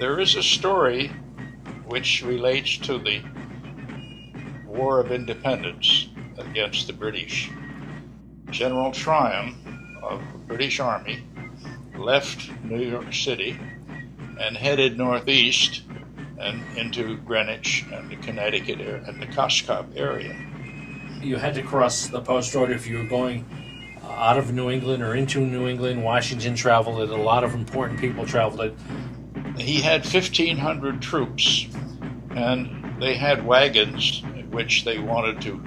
There is a story which relates to the War of Independence against the British. General Tryon of the British Army left New York City and headed northeast and into Greenwich and the Connecticut area and the Coscob area. You had to cross the post road if you were going out of New England or into New England. Washington traveled it. A lot of important people traveled it. He had 1,500 troops, and they had wagons which they wanted to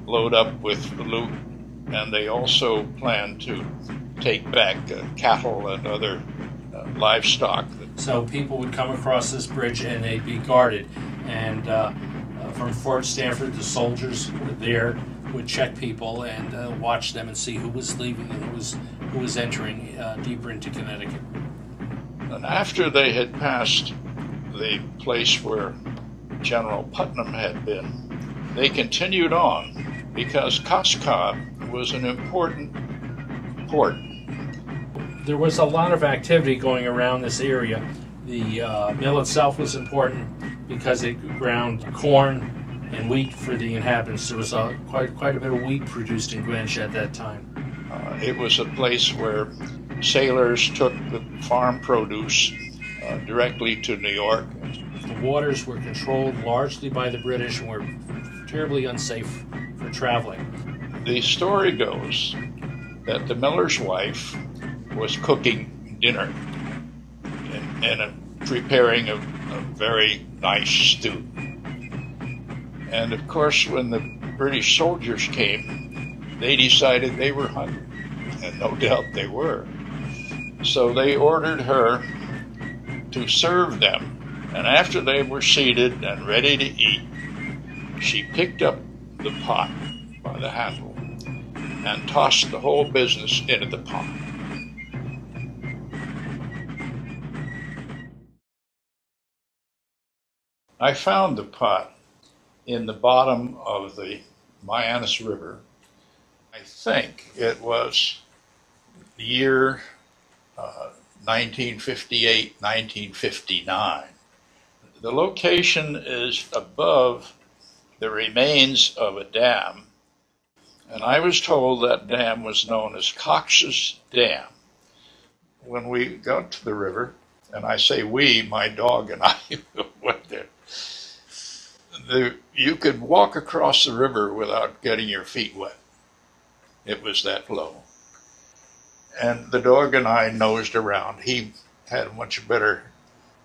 load up with loot, and they also planned to take back cattle and other livestock. So people would come across this bridge and they'd be guarded, and from Fort Stanford, the soldiers were there, would check people and watch them and see who was leaving and who was entering deeper into Connecticut. And after they had passed the place where General Putnam had been, they continued on because Coscob was an important port. There was a lot of activity going around this area. The mill itself was important because it ground corn and wheat for the inhabitants. There was quite a bit of wheat produced in Greenwich at that time. It was a place where sailors took the farm produce directly to New York. The waters were controlled largely by the British and were terribly unsafe for traveling. The story goes that the miller's wife was cooking dinner and preparing a very nice stew. And of course, when the British soldiers came, they decided they were hungry, and no doubt they were. So they ordered her to serve them, and after they were seated and ready to eat, she picked up the pot by the handle and tossed the whole business into the pot. I found the pot in the bottom of the Mianus River. I think it was the year 1958, 1959. The location is above the remains of a dam, and I was told that dam was known as Cox's Dam. When we got to the river, and I say we, my dog and I went there, you could walk across the river without getting your feet wet. It was that low. And the dog and I nosed around. He had a much better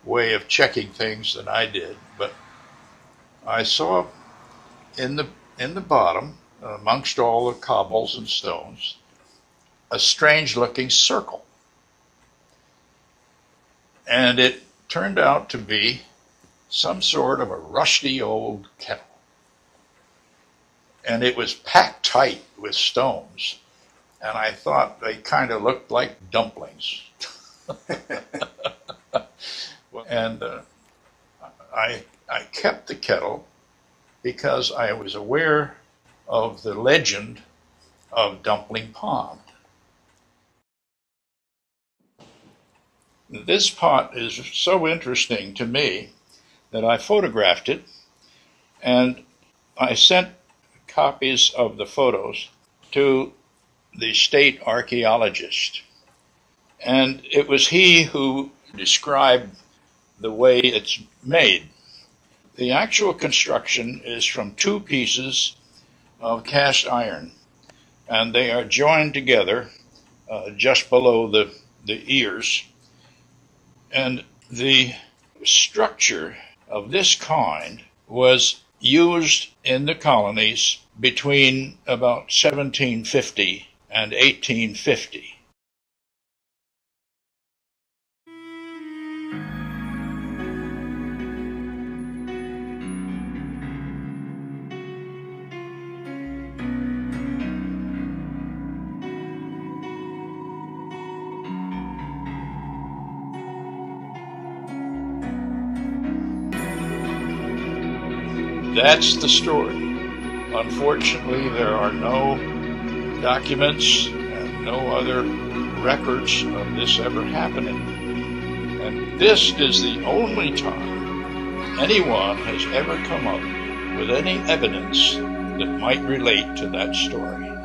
way of checking things than I did, but I saw in the bottom, amongst all the cobbles and stones, a strange-looking circle. And it turned out to be some sort of a rusty old kettle. And it was packed tight with stones. And I thought they kind of looked like dumplings. And I kept the kettle because I was aware of the legend of Dumpling Pond. This pot is so interesting to me that I photographed it, and I sent copies of the photos to the state archaeologist. And it was he who described the way it's made. The actual construction is from two pieces of cast iron, and they are joined together just below the ears. And the structure of this kind was used in the colonies between about 1750 and 1850. That's the story. Unfortunately, there are no documents and no other records of this ever happening. And this is the only time anyone has ever come up with any evidence that might relate to that story.